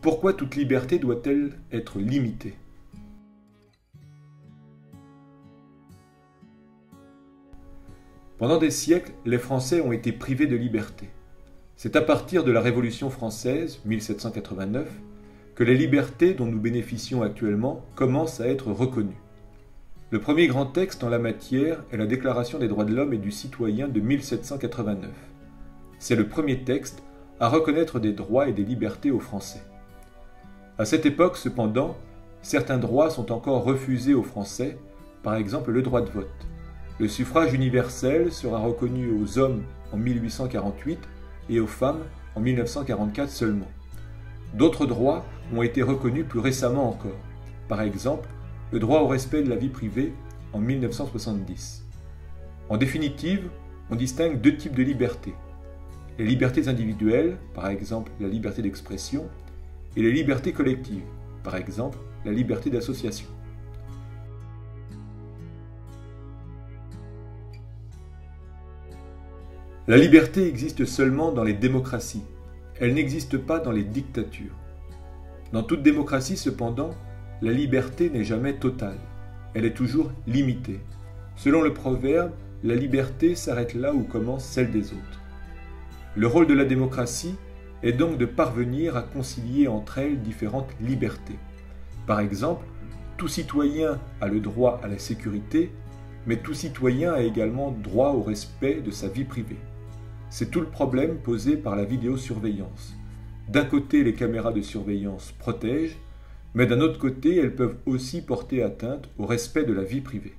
Pourquoi toute liberté doit-elle être limitée? Pendant des siècles, les Français ont été privés de liberté. C'est à partir de la Révolution française, 1789, que les libertés dont nous bénéficions actuellement commencent à être reconnues. Le premier grand texte en la matière est la Déclaration des droits de l'homme et du citoyen de 1789. C'est le premier texte à reconnaître des droits et des libertés aux Français. À cette époque, cependant, certains droits sont encore refusés aux Français, par exemple le droit de vote. Le suffrage universel sera reconnu aux hommes en 1848 et aux femmes en 1944 seulement. D'autres droits ont été reconnus plus récemment encore, par exemple le droit au respect de la vie privée en 1970. En définitive, on distingue deux types de libertés. Les libertés individuelles, par exemple la liberté d'expression, et les libertés collectives, par exemple la liberté d'association. La liberté existe seulement dans les démocraties. Elle n'existe pas dans les dictatures. Dans toute démocratie, cependant, la liberté n'est jamais totale. Elle est toujours limitée. Selon le proverbe, la liberté s'arrête là où commence celle des autres. Le rôle de la démocratie est donc de parvenir à concilier entre elles différentes libertés. Par exemple, tout citoyen a le droit à la sécurité, mais tout citoyen a également droit au respect de sa vie privée. C'est tout le problème posé par la vidéosurveillance. D'un côté, les caméras de surveillance protègent, mais d'un autre côté, elles peuvent aussi porter atteinte au respect de la vie privée.